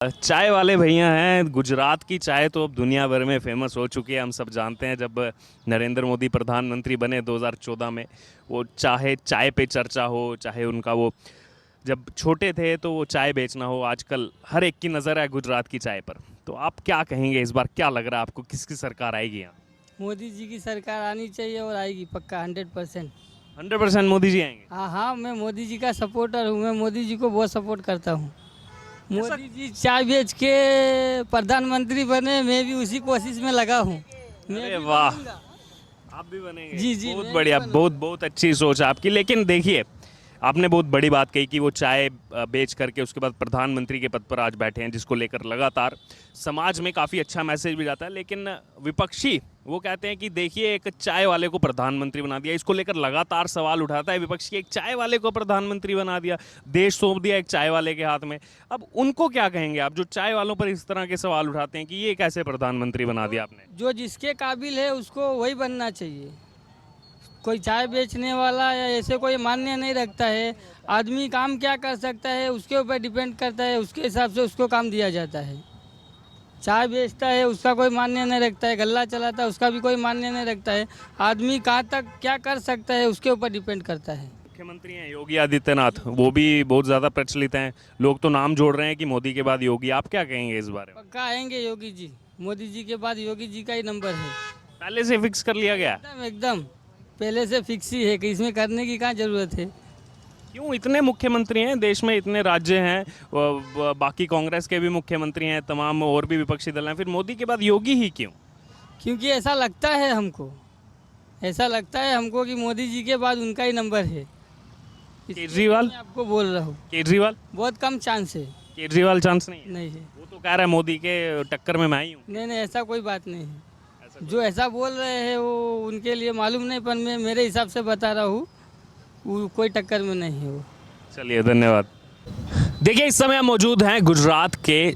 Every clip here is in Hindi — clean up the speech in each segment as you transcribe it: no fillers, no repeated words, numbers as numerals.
चाय वाले भैया हैं। गुजरात की चाय तो अब दुनिया भर में फेमस हो चुकी है। हम सब जानते हैं जब नरेंद्र मोदी प्रधानमंत्री बने 2014 में, वो चाहे चाय पे चर्चा हो, चाहे उनका वो जब छोटे थे तो वो चाय बेचना हो, आजकल हर एक की नज़र है गुजरात की चाय पर। तो आप क्या कहेंगे, इस बार क्या लग रहा है आपको, किसकी सरकार आएगी यहाँ? मोदी जी की सरकार आनी चाहिए और आएगी पक्का 100%। 100% मोदी जी आएंगे। हाँ हाँ, मैं मोदी जी का सपोर्टर हूँ। मैं मोदी जी को बहुत सपोर्ट करता हूँ। मोदी जी चाय बेच के प्रधानमंत्री बने, मैं भी उसी कोशिश में लगा हूँ। मैं अरे भी वाह, बनूंगा। आप भी बनेंगे। जी जी, बहुत मैं भी बढ़िया, बनूंगा। बहुत बहुत अच्छी सोच है आपकी। लेकिन देखिए, आपने बहुत बड़ी बात कही कि वो चाय बेच करके उसके बाद प्रधानमंत्री के पद पर आज बैठे हैं, जिसको लेकर लगातार समाज में काफ़ी अच्छा मैसेज भी जाता है। लेकिन विपक्षी वो कहते हैं कि देखिए, एक चाय वाले को प्रधानमंत्री बना दिया। इसको लेकर लगातार सवाल उठाता है विपक्ष की, एक चाय वाले को प्रधानमंत्री बना दिया, देश सौंप दिया एक चाय वाले के हाथ में। अब उनको क्या कहेंगे आप, जो चाय वालों पर इस तरह के सवाल उठाते हैं कि ये कैसे प्रधानमंत्री बना दिया आपने? जो जिसके काबिल है उसको वही बनना चाहिए। कोई चाय बेचने वाला या ऐसे कोई मान्य नहीं रखता है। आदमी काम क्या कर सकता है उसके ऊपर डिपेंड करता है, उसके हिसाब से उसको काम दिया जाता है। चाय बेचता है उसका कोई मान्य नहीं रखता है, गल्ला चलाता है उसका भी कोई मान्य नहीं रखता है। आदमी कहाँ तक क्या कर सकता है उसके ऊपर डिपेंड करता है। मुख्यमंत्री हैं योगी आदित्यनाथ, वो भी बहुत ज़्यादा प्रचलित हैं। लोग तो नाम जोड़ रहे हैं कि मोदी के बाद योगी। आप क्या कहेंगे इस बारे में? पक्का आएंगे योगी जी। मोदी जी के बाद योगी जी का ही नंबर है। पहले से फिक्स कर लिया गया है? एकदम एकदम पहले से फिक्स ही है कि इसमें करने की कहाँ जरूरत है। क्यों, इतने मुख्यमंत्री हैं देश में, इतने राज्य हैं, बाकी कांग्रेस के भी मुख्यमंत्री हैं, तमाम और भी विपक्षी दल हैं, फिर मोदी के बाद योगी ही क्यों? क्योंकि ऐसा लगता है हमको, ऐसा लगता है हमको कि मोदी जी के बाद उनका ही नंबर है। इसलिए केजरीवाल? मैं आपको बोल रहा हूँ केजरीवाल? बहुत कम चांस है। केजरीवाल चांस नहीं है? नहीं है। वो तो कह रहा है मोदी के टक्कर में मैं ही हूँ। नहीं नहीं, ऐसा कोई बात नहीं है। ऐसा जो ऐसा बोल रहे हैं वो उनके लिए मालूम नहीं, पर मैं मेरे हिसाब से बता रहा हूँ वो कोई टक्कर में नहीं है वो। चलिए, धन्यवाद। देखिए, इस समय हम मौजूद हैं गुजरात के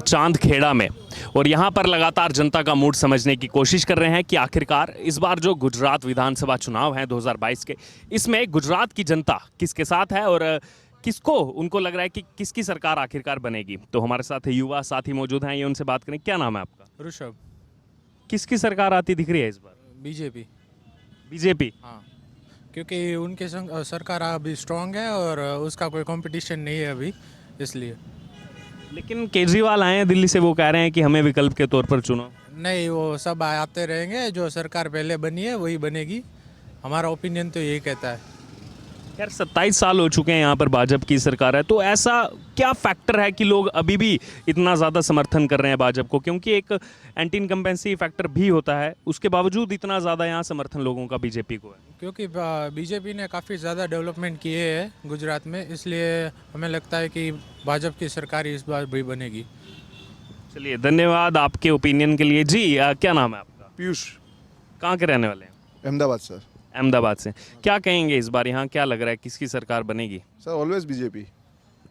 चांदखेड़ा में, और यहाँ पर लगातार जनता का मूड समझने की कोशिश कर रहे हैं कि आखिरकार इस बार जो गुजरात विधानसभा चुनाव हैं 2022 के, इसमें गुजरात की जनता किसके साथ है और किसको उनको लग रहा है कि किसकी सरकार आखिरकार बनेगी। तो हमारे साथ युवा साथी मौजूद हैं, ये उनसे बात करें। क्या नाम है आपका? ऋषभ। किसकी सरकार आती दिख रही है इस बार? बीजेपी। बीजेपी? हाँ, क्योंकि उनके सरकार अभी स्ट्रांग है और उसका कोई कंपटीशन नहीं है अभी, इसलिए। लेकिन केजरीवाल आए हैं दिल्ली से, वो कह रहे हैं कि हमें विकल्प के तौर पर चुनो। नहीं, वो सब आते रहेंगे, जो सरकार पहले बनी है वही बनेगी। हमारा ओपिनियन तो यही कहता है। यार, 27 साल हो चुके हैं यहाँ पर भाजपा की सरकार है, तो ऐसा क्या फैक्टर है कि लोग अभी भी इतना ज़्यादा समर्थन कर रहे हैं भाजपा को? क्योंकि एक एंटी इनकम्बेंसी फैक्टर भी होता है, उसके बावजूद इतना ज़्यादा यहाँ समर्थन लोगों का बीजेपी को है। क्योंकि बीजेपी ने काफ़ी ज़्यादा डेवलपमेंट किए हैं गुजरात में, इसलिए हमें लगता है कि भाजपा की सरकार इस बार भी बनेगी। चलिए, धन्यवाद आपके ओपिनियन के लिए। जी, क्या नाम है आपका? पीयूष। कहाँ के रहने वाले हैं? अहमदाबाद सर। अहमदाबाद से। क्या कहेंगे इस बार, यहाँ क्या लग रहा है, किसकी सरकार बनेगी? Sir always BJP.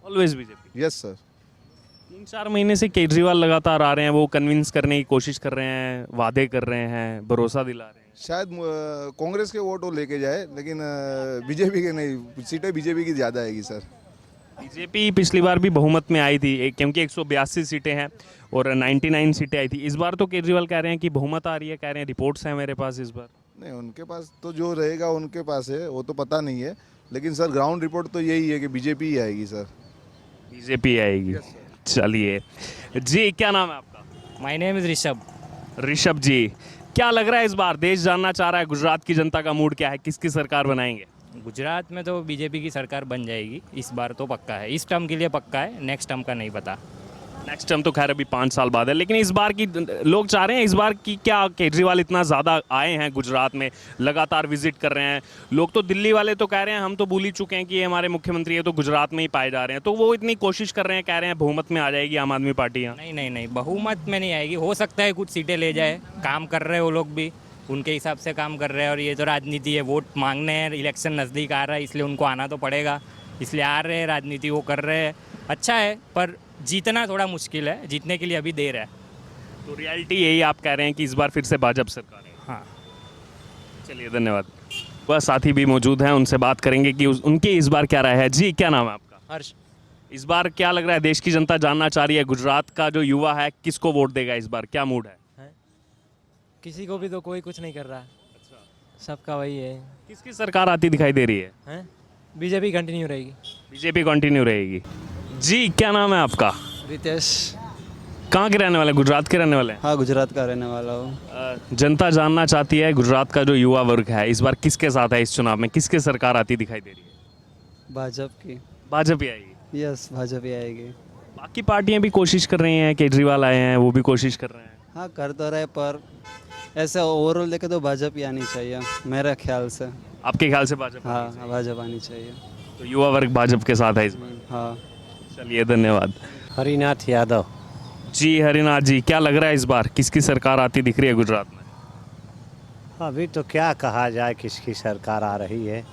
Always BJP? Yes sir. 3-4 महीने से केजरीवाल लगातार आ रहे हैं, वो कन्विंस करने की कोशिश कर रहे हैं, वादे कर रहे हैं, भरोसा दिला रहे हैं। शायद कांग्रेस के वोट वो लेके जाए, लेकिन बीजेपी के नहीं, सीटें बीजेपी की ज़्यादा आएगी सर। बीजेपी पिछली बार भी बहुमत में आई थी, क्योंकि 182 सीटें हैं और 99 सीटें आई थी। इस बार तो केजरीवाल कह रहे हैं कि बहुमत आ रही है, कह रहे हैं रिपोर्ट्स हैं मेरे पास इस बार। नहीं, उनके पास तो जो रहेगा उनके पास है, वो तो पता नहीं है, लेकिन सर ग्राउंड रिपोर्ट तो यही है कि बीजेपी ही आएगी सर। बीजेपी आएगी? चलिए जी, क्या नाम है आपका? My name is Rishabh. Rishabh ji, क्या लग रहा है इस बार, देश जानना चाह रहा है गुजरात की जनता का मूड क्या है, किसकी सरकार बनाएंगे? गुजरात में तो बीजेपी की सरकार बन जाएगी इस बार, तो पक्का है। इस टर्म के लिए पक्का है, नेक्स्ट टर्म का नहीं पता। नेक्स्ट टर्म तो खैर अभी 5 साल बाद है, लेकिन इस बार की लोग चाह रहे हैं, इस बार की क्या केजरीवाल इतना ज़्यादा आए हैं गुजरात में, लगातार विजिट कर रहे हैं। लोग तो दिल्ली वाले तो कह रहे हैं हम तो भूल ही चुके हैं कि ये हमारे मुख्यमंत्री है, तो गुजरात में ही पाए जा रहे हैं। तो वो इतनी कोशिश कर रहे हैं, कह रहे हैं बहुमत में आ जाएगी आम आदमी पार्टी यहाँ। नहीं नहीं नहीं, बहुमत में नहीं आएगी। हो सकता है कुछ सीटें ले जाए, काम कर रहे हैं वो लोग भी, उनके हिसाब से काम कर रहे हैं। और ये तो राजनीति है, वोट मांगने हैं, इलेक्शन नज़दीक आ रहा है, इसलिए उनको आना तो पड़ेगा, इसलिए आ रहे हैं, राजनीति वो कर रहे हैं। अच्छा है, पर जीतना थोड़ा मुश्किल है, जीतने के लिए अभी देर है। तो रियलिटी यही आप कह रहे हैं कि इस बार फिर से भाजपा सरकार है? हाँ। चलिए, धन्यवाद। वह साथी भी मौजूद हैं, उनसे बात करेंगे कि उनकी इस बार क्या राय है। जी, क्या नाम है आपका? हर्ष। इस बार क्या लग रहा है, देश की जनता जानना चाह रही है, गुजरात का जो युवा है किसको वोट देगा इस बार, क्या मूड है? किसी को भी तो कोई कुछ नहीं कर रहा। सबका वही है। किसकी सरकार आती दिखाई दे रही है? हैं? बीजेपी कंटिन्यू रहेगी। बीजेपी कंटिन्यू रहेगी। जी क्या नाम है आपका? रितेश। कहाँ के रहने वाले, गुजरात के रहने वाले हैं? हाँ, गुजरात का रहने वाला हूँ। जनता जानना चाहती है गुजरात का जो युवा वर्ग है इस बार किसके साथ है, इस चुनाव में किसकी सरकार आती दिखाई दे रही है? भाजपा की। भाजपा ही आएगी। यस, भाजपा ही आएगी। बाकी पार्टियां भी कोशिश कर रही हैं, केजरीवाल आए हैं वो भी कोशिश कर रहे हैं। हाँ, कर तो रहे, पर ऐसे ओवरऑल देखे तो भाजपा ही आनी चाहिए मेरे ख्याल से। आपके ख्याल से भाजपा? हाँ, भाजपा आनी चाहिए। तो युवा वर्ग भाजपा के साथ है इस बार। हाँ। चलिए धन्यवाद। हरिनाथ यादव। जी हरिनाथ जी, क्या लग रहा है इस बार किसकी सरकार आती दिख रही है गुजरात में? अभी तो क्या कहा जाए किसकी सरकार आ रही है।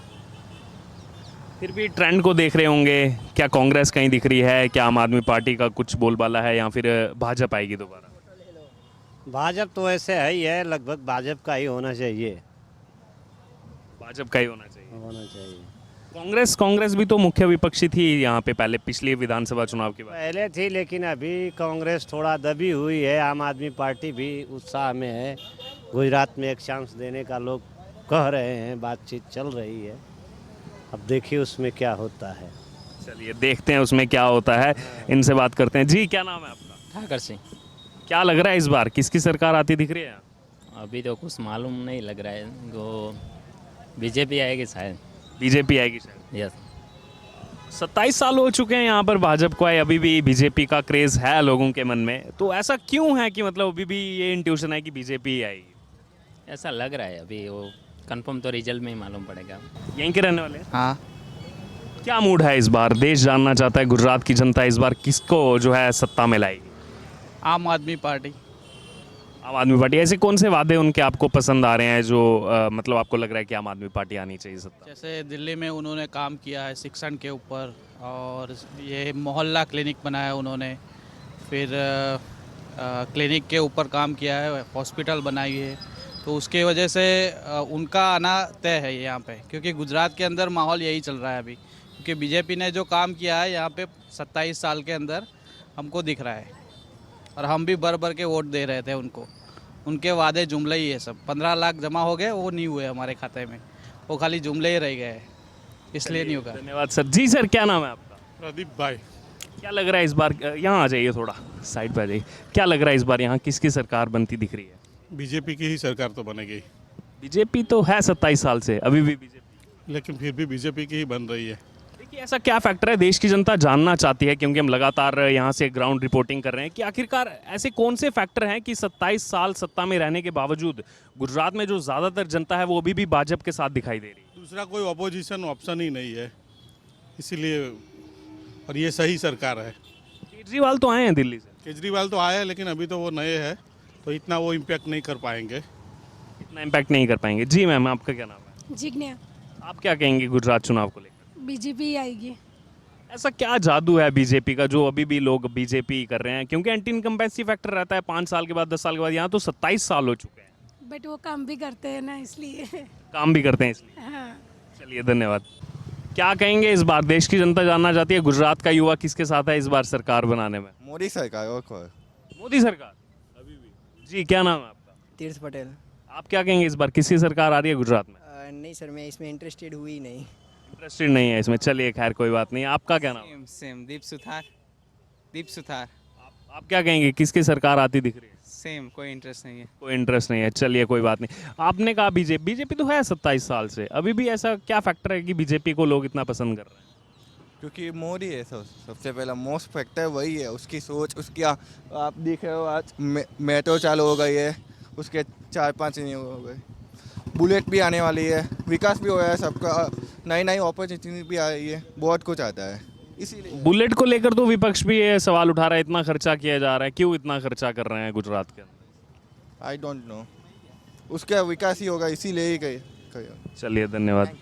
फिर भी ट्रेंड को देख रहे होंगे, क्या कांग्रेस कहीं दिख रही है, क्या आम आदमी पार्टी का कुछ बोलबाला है, या फिर भाजपा आएगी दोबारा? भाजपा तो ऐसे है ही है, लगभग भाजपा का ही होना चाहिए। भाजपा का ही होना चाहिए। कांग्रेस भी तो मुख्य विपक्षी थी यहाँ पे पहले, पिछले विधानसभा चुनाव के बाद। पहले थी, लेकिन अभी कांग्रेस थोड़ा दबी हुई है। आम आदमी पार्टी भी उत्साह में है। गुजरात में एक चांस देने का लोग कह रहे हैं, बातचीत चल रही है। अब देखिए उसमें क्या होता है। चलिए देखते हैं उसमें क्या होता है, इनसे बात करते हैं। जी क्या नाम है आपका? ठाकर सिंह। क्या लग रहा है इस बार किसकी सरकार आती दिख रही है? अभी तो कुछ मालूम नहीं लग रहा है, वो बीजेपी आएगी शायद। बीजेपी आएगी शायद। यस। 27 साल हो चुके हैं यहाँ पर भाजपा को आए, अभी भी बीजेपी का क्रेज है लोगों के मन में, तो ऐसा क्यों है कि मतलब अभी भी ये इंट्यूशन है कि बीजेपी ही आएगी? ऐसा लग रहा है, अभी वो कंफर्म तो रिजल्ट में ही मालूम पड़ेगा। यहीं के रहने वाले हैं? हाँ। क्या मूड है इस बार, देश जानना चाहता है गुजरात की जनता इस बार किसको जो है सत्ता में लाएगी? आम आदमी पार्टी। आम आदमी पार्टी। ऐसे कौन से वादे उनके आपको पसंद आ रहे हैं जो मतलब आपको लग रहा है कि आम आदमी पार्टी आनी चाहिए सत्ता? जैसे दिल्ली में उन्होंने काम किया है शिक्षण के ऊपर, और ये मोहल्ला क्लिनिक बनाया उन्होंने, फिर क्लिनिक के ऊपर काम किया है, हॉस्पिटल बनाई है, तो उसके वजह से उनका आना तय है यहाँ पे, क्योंकि गुजरात के अंदर माहौल यही चल रहा है अभी, क्योंकि बीजेपी ने जो काम किया है यहाँ पे 27 साल के अंदर हमको दिख रहा है, और हम भी भर भर के वोट दे रहे थे उनको। उनके वादे जुमले ही है सब। 15 लाख जमा हो गए, वो नहीं हुए हमारे खाते में, वो खाली जुमले ही रह गए, इसलिए नहीं होगा। धन्यवाद सर। जी सर क्या नाम है आपका? प्रदीप भाई। क्या लग रहा है इस बार, यहाँ आ जाइए थोड़ा साइड पे आ जाइए, क्या लग रहा है इस बार यहाँ किसकी सरकार बनती दिख रही है? बीजेपी की ही सरकार तो बनेगी, बीजेपी तो है 27 साल से, अभी भी बीजेपी, लेकिन फिर भी बीजेपी की ही बन रही है। देखिए ऐसा क्या फैक्टर है, देश की जनता जानना चाहती है, क्योंकि हम लगातार यहाँ से ग्राउंड रिपोर्टिंग कर रहे हैं कि आखिरकार ऐसे कौन से फैक्टर हैं कि 27 साल सत्ता में रहने के बावजूद गुजरात में जो ज़्यादातर जनता है वो अभी भी भाजपा के साथ दिखाई दे रही है। दूसरा कोई अपोजिशन ऑप्शन ही नहीं है, इसीलिए, और ये सही सरकार है। केजरीवाल तो आए हैं दिल्ली से। केजरीवाल तो आया है, लेकिन अभी तो वो नए हैं, तो इतना वो इम्पैक्ट नहीं कर पाएंगे। इतना इम्पैक्ट नहीं कर पाएंगे। जी मैम आपका क्या नाम है? जिग्न्या। आप क्या कहेंगे गुजरात चुनाव को लेकर? बीजेपी ही आएगी। ऐसा क्या जादू है बीजेपी का जो अभी भी लोग बीजेपी कर रहे हैं, क्योंकि एंटी इनकम्बेंसी फैक्टर रहता है 5 साल के बाद 10 साल के बाद, यहाँ तो 27 साल हो चुके हैं। बट वो काम भी करते हैं ना, इसलिए। काम भी करते हैं इसलिए। हाँ। चलिए धन्यवाद। क्या कहेंगे इस बार देश की जनता जानना चाहती है गुजरात का युवा किसके साथ है इस बार सरकार बनाने में? मोदी सरकार और कौन? मोदी सरकार अभी भी। जी क्या नाम है आपका? तीर्थ पटेल। आप क्या कहेंगे इस बार किसकी सरकार आ रही है गुजरात में? नहीं सर, मैं इसमें इंटरेस्टेड हुई नहीं। इंटरेस्टेड नहीं है इसमें, चलिए खैर कोई बात नहीं। आपका क्या नाम है? सेम दीप सुथार। आप क्या कहेंगे किसकी सरकार आती दिख रही है? सेम, कोई इंटरेस्ट नहीं है। कोई इंटरेस्ट नहीं है, चलिए कोई बात नहीं। आपने कहा बीजेपी तो है 27 साल से, अभी भी ऐसा क्या फैक्टर है कि बीजेपी को लोग इतना पसंद कर रहे हैं? क्योंकि मोदी है सबसे पहला मोस्ट फैक्टर वही है, उसकी सोच, उसकी आप देख रहे हो आज मेट्रो चालू हो गई है, उसके 4-5 नहीं हो गए, बुलेट भी आने वाली है, विकास भी हो रहा है सबका, नई नई अपॉर्चुनिटी भी आ रही है, बहुत कुछ आता है, इसीलिए। बुलेट को लेकर तो विपक्ष भी ये सवाल उठा रहा है, इतना खर्चा किया जा रहा है, क्यों इतना खर्चा कर रहे हैं गुजरात के अंदर? आई डोंट नो, उसका विकास ही होगा इसीलिए ही कही। चलिए धन्यवाद।